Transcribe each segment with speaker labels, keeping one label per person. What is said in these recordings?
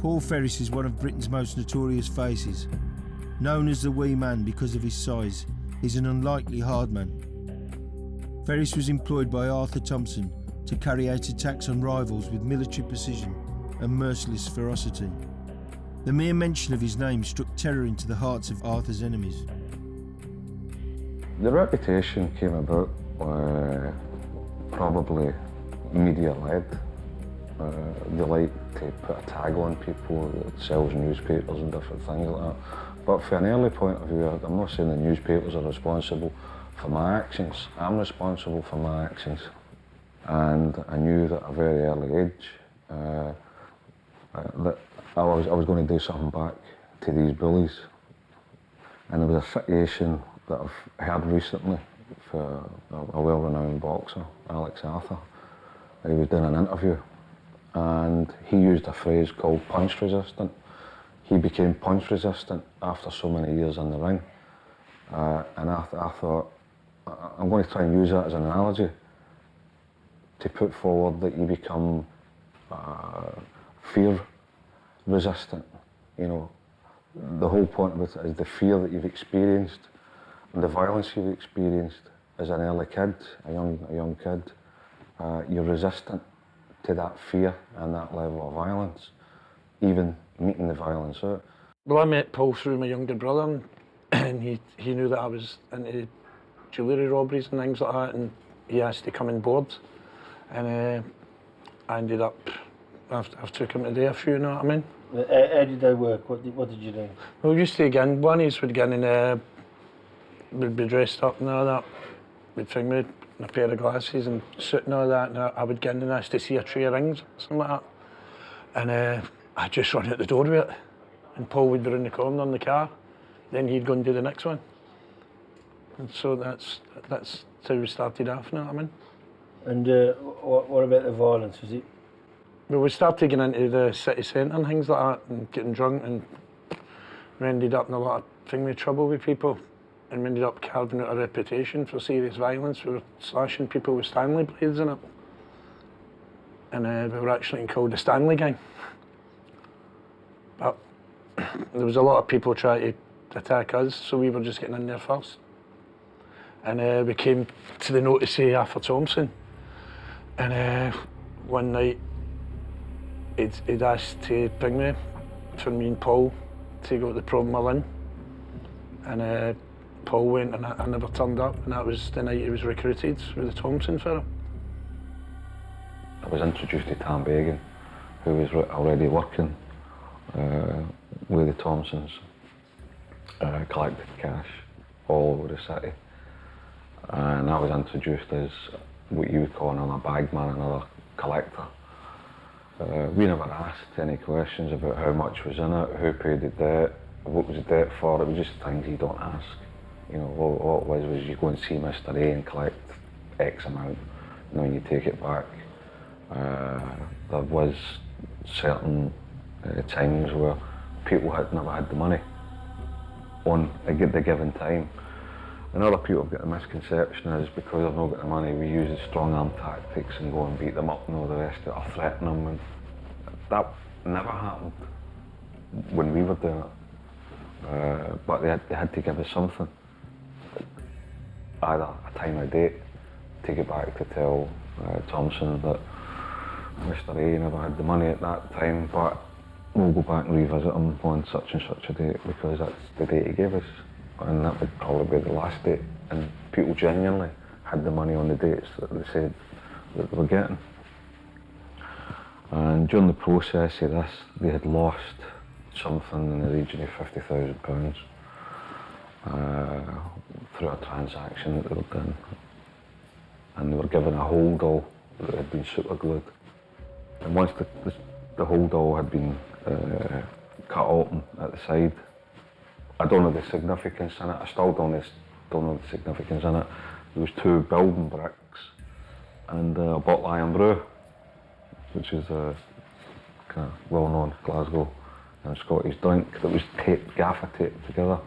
Speaker 1: Paul Ferris is one of Britain's most notorious faces. Known as the wee man because of his size, he's an unlikely hard man. Ferris was employed by Arthur Thompson to carry out attacks on rivals with military precision and merciless ferocity. The mere mention of his name struck terror into the hearts of Arthur's enemies.
Speaker 2: The reputation came about probably media-led. They like to put a tag on people that sells newspapers and different things like that. But from an early point of view, I'm not saying the newspapers are responsible for my actions. I'm responsible for my actions. And I knew at a very early age that I was going to do something back to these bullies. And there was a situation that I've heard recently for a well-renowned boxer, Alex Arthur. He was doing an interview and he used a phrase called punch resistant. He became punch resistant after so many years in the ring. And I thought, I'm going to try and use that as an analogy to put forward that you become fear resistant. You know, the whole point of it is the fear that you've experienced and the violence you've experienced as an early kid, a young kid. You're resistant to that fear and that level of violence, even meeting the violence out.
Speaker 3: Well, I met Paul through my younger brother, and he knew that I was into jewellery robberies and things like that, and he asked to come on board. And I ended up, I've took him to do a few, you know what I mean?
Speaker 4: How did they work? What did you do?
Speaker 3: Well, we used to go in, one of us would go in and we'd be dressed up and all that. We'd think me a pair of glasses and suit and all that, and I would get in and ask to see a tray of rings, something like that. And I'd just run out the door with it, and Paul would be round the corner in the car, then he'd go and do the next one. And so that's how we started off, you know what I mean?
Speaker 4: And what about the violence? Was it?
Speaker 3: Well, we started getting into the city centre and things like that, and getting drunk, and we ended up in a lot of trouble with people. And we ended up carving out a reputation for serious violence. We were slashing people with Stanley blades in it. And we were actually called the Stanley Gang. But there was a lot of people trying to attack us, so we were just getting in there first. And we came to the notice of Arthur Thompson. And one night, he'd asked to bring me, for me and Paul, to go to the prom Mill. And Paul went and I never turned up, and that was the night he was recruited with the Thompsons for him.
Speaker 2: I was introduced to Tam Bagan, who was already working with the Thompsons, collected cash all over the city. And I was introduced as what you would call another bagman, another collector. We never asked any questions about how much was in it, who paid the debt, what was the debt for. It was just things you don't ask. You know, what it was you go and see Mr. A and collect X amount, and then you take it back. There was certain times where people had never had the money on the given time. And other people get the misconception is because they've not got the money, we use the strong arm tactics and go and beat them up and all the rest of it, or threaten them. And that never happened when we were doing it. But they had to give us something, either a time or date, to get back to tell Thompson that Mr. A never had the money at that time, but we'll go back and revisit him on such and such a date because that's the date he gave us. And that would probably be the last date. And people genuinely had the money on the dates that they said that they were getting. And during the process of this, they had lost something in the region of £50,000 through a transaction that they were doing. And they were given a hold-all that had been superglued. And once the hold-all had been cut open at the side, I don't know the significance in it, I still don't know the significance in it. There was 2 building bricks and a bottle of iron brew, which is a kind of well-known Glasgow and Scottish drink that was gaffer taped together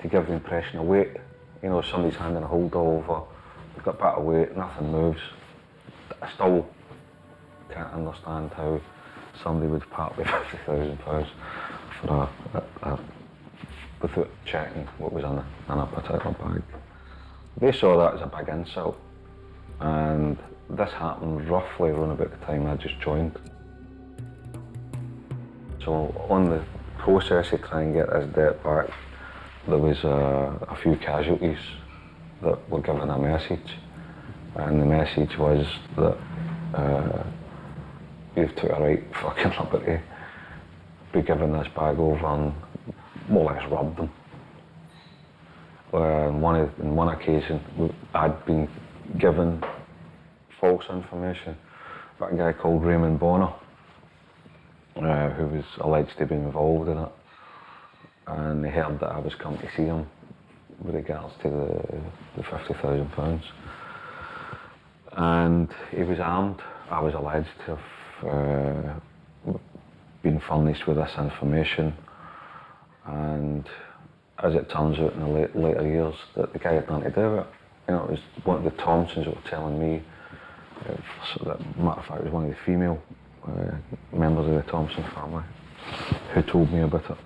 Speaker 2: to give the impression of weight. You know, somebody's handing a hold-all over, they've got a bit of weight, nothing moves. I still can't understand how somebody would part with £50,000 for without checking what was in a particular bag. They saw that as a big insult, and this happened roughly around about the time I just joined. So on the process to try and get this debt back, there was a few casualties that were given a message, and the message was that you've took a right fucking liberty, be given this bag over and more or less robbed them. On one occasion, I'd been given false information about a guy called Raymond Bonner, who was alleged to be involved in it, and they heard that I was coming to see him with regards to the £50,000. And he was armed. I was alleged to have been furnished with this information, and as it turns out in the later years, that the guy had nothing to do with it. You know, it was one of the Thompsons that were telling me, matter of fact, it was one of the female members of the Thompson family who told me about it,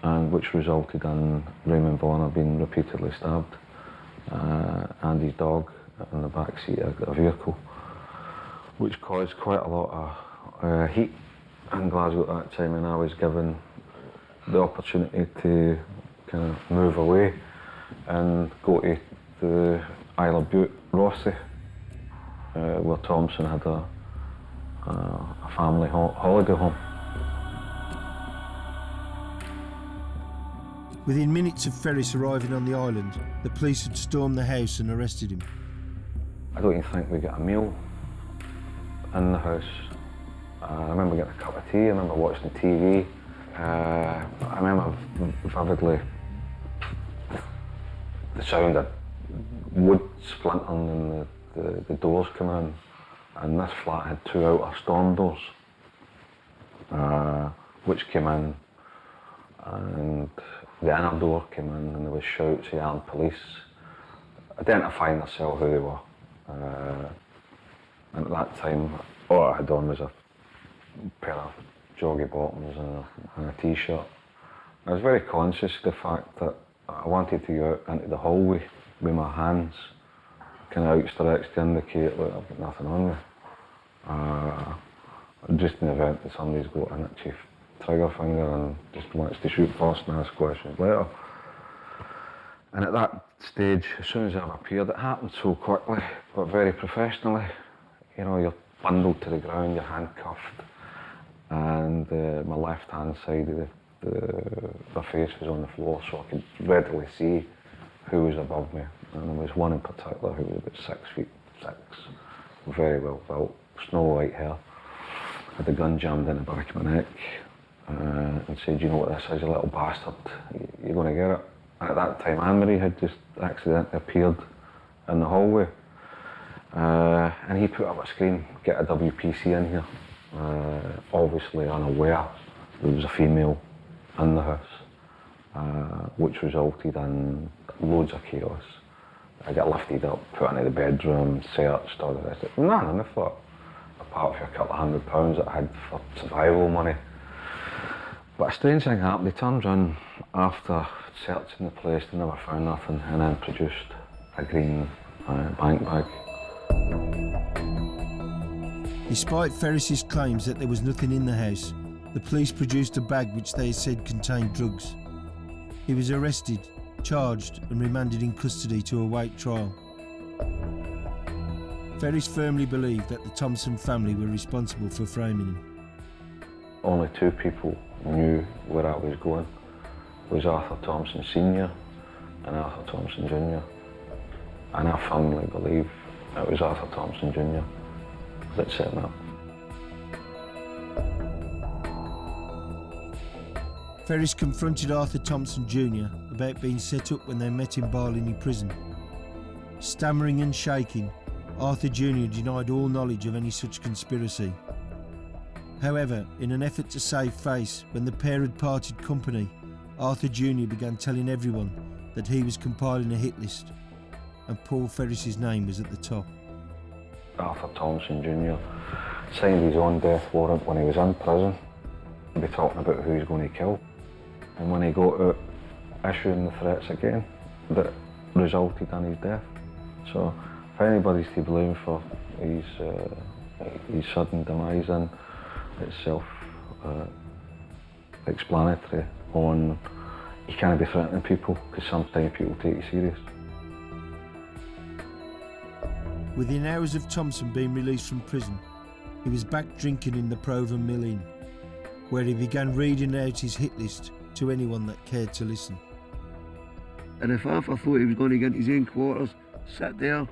Speaker 2: and which resulted in Raymond Bonner being repeatedly stabbed, and his dog in the back seat of a vehicle, which caused quite a lot of heat in Glasgow at that time, and I was given the opportunity to kind of move away and go to the Isle of Bute, Rossi, where Thompson had a family holiday home.
Speaker 1: Within minutes of Ferris arriving on the island, the police had stormed the house and arrested him.
Speaker 2: I don't even think we got a meal in the house. I remember getting a cup of tea, I remember watching the TV. I remember vividly the sound of wood splintering and the doors coming in. And this flat had 2 outer storm doors, which came in, and the inner door came in, and there was shouts of armed police identifying themselves who they were. And at that time, all I had on was a pair of joggy bottoms and a t-shirt. I was very conscious of the fact that I wanted to go out into the hallway with my hands kind of outstretched to indicate, look, I've got nothing on me. Just in the event that somebody's got an itchy trigger finger and just wants to shoot first and ask questions later. And at that stage, as soon as I've appeared, it happened so quickly, but very professionally. You know, you're bundled to the ground, you're handcuffed, and my left-hand side of the face was on the floor, so I could readily see who was above me. And there was one in particular who was about 6'6", very well built, snow white hair, had a gun jammed in the back of my neck, and said, "You know what this is, you little bastard, you're going to get it." And at that time, Anne-Marie had just accidentally appeared in the hallway, and he put up a screen, "Get a WPC in here," obviously unaware there was a female in the house, which resulted in loads of chaos. I got lifted up, put into the bedroom, searched, all of this. None on the foot, apart from a couple of £100 that I had for survival money. But a strange thing happened. They turned round after searching the place, they never found nothing, and then produced a green bank bag.
Speaker 1: Despite Ferris's claims that there was nothing in the house, the police produced a bag which they said contained drugs. He was arrested, charged and remanded in custody to await trial. Ferris firmly believed that the Thompson family were responsible for framing him.
Speaker 2: Only 2 people knew where I was going. It was Arthur Thompson Sr. and Arthur Thompson Jr. And I firmly believe it was Arthur Thompson Jr. that set me up.
Speaker 1: Ferris confronted Arthur Thompson Jr. about being set up when they met in Barlinnie prison. Stammering and shaking, Arthur Jr. denied all knowledge of any such conspiracy. However, in an effort to save face, when the pair had parted company, Arthur Jr. began telling everyone that he was compiling a hit list, and Paul Ferris's name was at the top.
Speaker 2: Arthur Thompson Jr. signed his own death warrant when he was in prison. He'd be talking about who he's going to kill. And when he got out, issuing the threats again that resulted in his death. So if anybody's to blame for his sudden demise, then it's self-explanatory on you can't be threatening people because sometimes people take you serious.
Speaker 1: Within hours of Thompson being released from prison, he was back drinking in the Proven Mill Inn, where he began reading out his hit list to anyone that cared to listen.
Speaker 5: And if Arthur thought he was going to get into his own quarters, sit there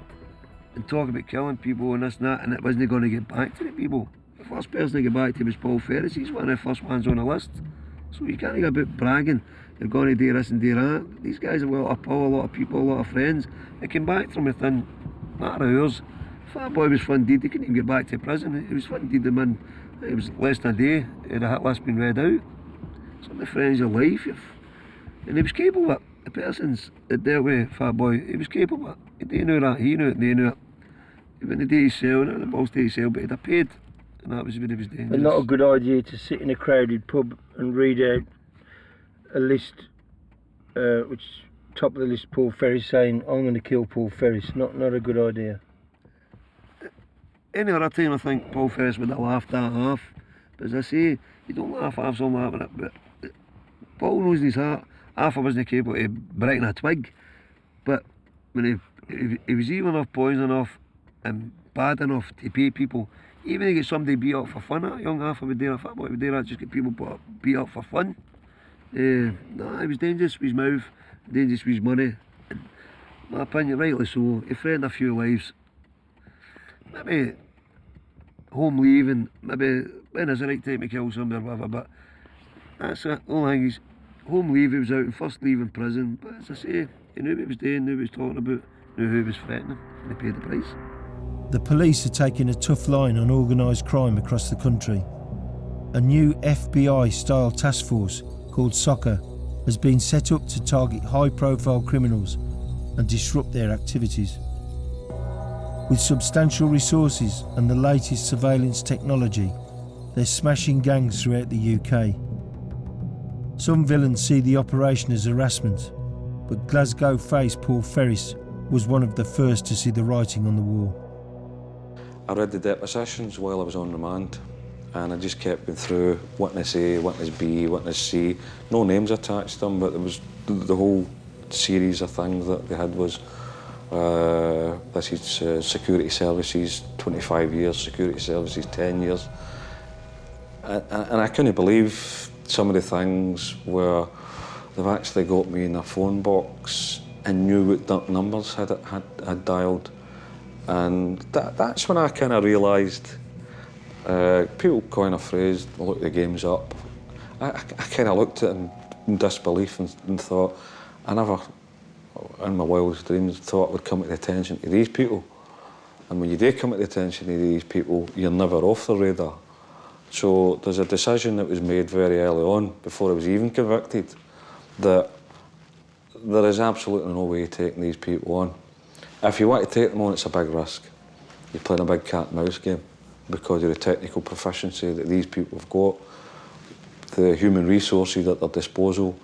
Speaker 5: and talk about killing people and this and that, and it wasn't going to get back to the people. The first person to get back to was Paul Ferris. He's one of the first ones on the list. So you can't go about bragging, you're going to do this and do that. These guys have got a lot of people, a lot of friends. They came back from within a matter of hours. Fat Boy was funded, he couldn't even get back to prison. He was funded them in, it was less than a day, the hit list been read out. Some of the friends of life, and he was capable of it. The persons that dealt with Fat Boy, he was capable of it. They knew that, he knew it, they knew it. When the day he cell, not the balls day he cell, but he'd have paid, and that was what he was doing.
Speaker 4: And not a good idea to sit in a crowded pub and read out a list, which top of the list, Paul Ferris saying, I'm going to kill Paul Ferris. Not a good idea.
Speaker 5: Any other time I think Paul Ferris would have laughed that half. But as I say, you don't laugh half, so I'm laughing at it. But Paul knows in his heart, Arthur wasn't capable of breaking a twig. But when he was evil enough, poison enough, and bad enough to pay people, even to get somebody beat up for fun, that young Arthur would do that, Fat Boy would do that, just get people beat up for fun. No, he was dangerous with his mouth, dangerous with his money. And in my opinion, rightly so, he threatened a few lives. Maybe home leaving, maybe when is the right time to kill somebody or whatever, but that's it. The only thing is, home leave, he was out and first leaving prison, but as I say, he knew what he was doing, knew what he was talking about, knew who he was threatening, and he paid the price.
Speaker 1: The police are taking a tough line on organised crime across the country. A new FBI-style task force called Soccer has been set up to target high-profile criminals and disrupt their activities. With substantial resources and the latest surveillance technology, they're smashing gangs throughout the UK. Some villains see the operation as harassment, but Glasgow-based Paul Ferris was one of the first to see the writing on the wall.
Speaker 2: I read the depositions while I was on remand, and I just kept going through witness A, witness B, witness C. No names attached to them, but there was the whole series of things that they had was this is security services, 25 years, security services, 10 years. And I couldn't believe some of the things where they've actually got me in a phone box and knew what numbers had dialed. And that's when I kind of realised, people coin a phrase, look, the game's up. I kind of looked at it in disbelief and thought, I never, in my wildest dreams, thought I would come to the attention to these people. And when you do come to the attention of these people, you're never off the radar. So there's a decision that was made very early on, before I was even convicted, that there is absolutely no way of taking these people on. If you want to take them on, it's a big risk. You're playing a big cat and mouse game because of the technical proficiency that these people have got, the human resources at their disposal.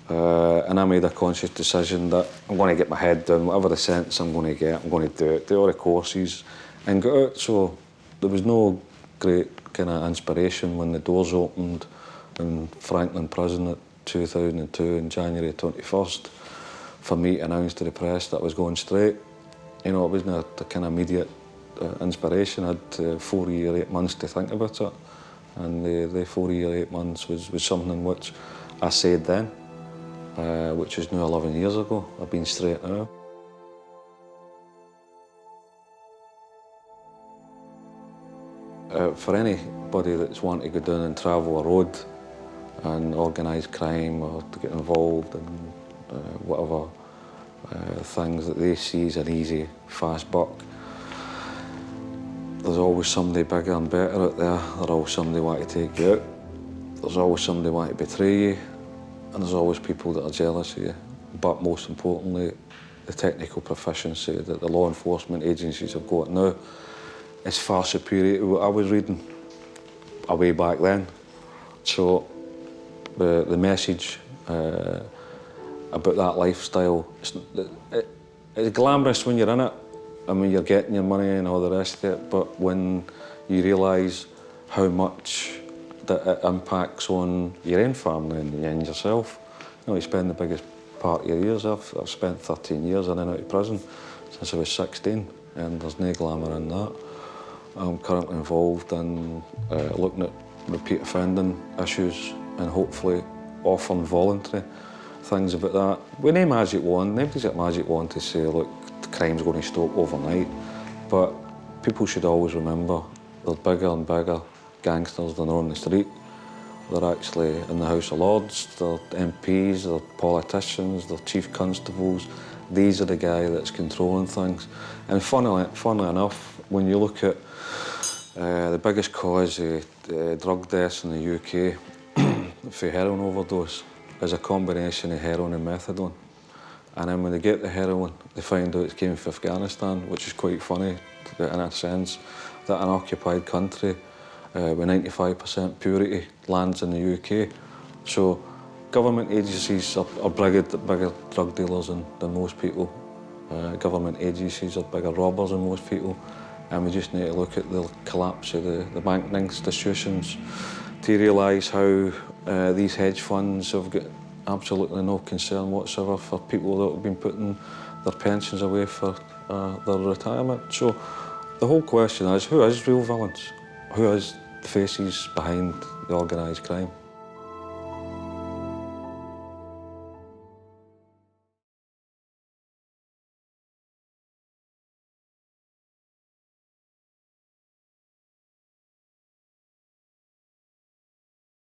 Speaker 2: And I made a conscious decision that I'm going to get my head down, whatever the sentence I'm going to get, I'm going to do it, do all the courses and get out. So there was no great kind of inspiration when the doors opened in Franklin Prison at 2002 on January 21st for me to announce to the press that I was going straight. You know, it wasn't a kind of immediate inspiration. I had 4 years, 8 months to think about it. And the 4 years, 8 months was something which I said then, which is now 11 years ago. I've been straight now. For anybody that's wanting to go down and travel a road and organised crime or to get involved in whatever things that they see as an easy, fast buck, there's always somebody bigger and better out there. There's always somebody wanting to take you out. There's always somebody wanting to betray you. And there's always people that are jealous of you. But most importantly, the technical proficiency that the law enforcement agencies have got now is far superior to what I was reading way back then. So the message about that lifestyle, it's glamorous when you're in it and when you're getting your money and all the rest of it, but when you realise how much that it impacts on your own family and yourself. You know, you spend the biggest part of your years. I've spent 13 years in and out of prison since I was 16, and there's no glamour in that. I'm currently involved in looking at repeat offending issues and hopefully offering voluntary things about that. We no magic wand, nobody's got magic wand to say, look, the crime's going to stop overnight, but people should always remember there's bigger and bigger gangsters than are on the street. They're actually in the House of Lords, they're MPs, they're politicians, they're chief constables. These are the guys that's controlling things. And funnily enough, when you look at the biggest cause of drug deaths in the UK for heroin overdose is a combination of heroin and methadone. And then when they get the heroin, they find out it came from Afghanistan, which is quite funny in a sense, that an occupied country with 95% purity lands in the UK. So government agencies are bigger drug dealers than most people. Government agencies are bigger robbers than most people. And we just need to look at the collapse of the banking institutions to realise how these hedge funds have got absolutely no concern whatsoever for people that have been putting their pensions away for their retirement. So the whole question is, who is real violence? Who is the faces behind the organised crime?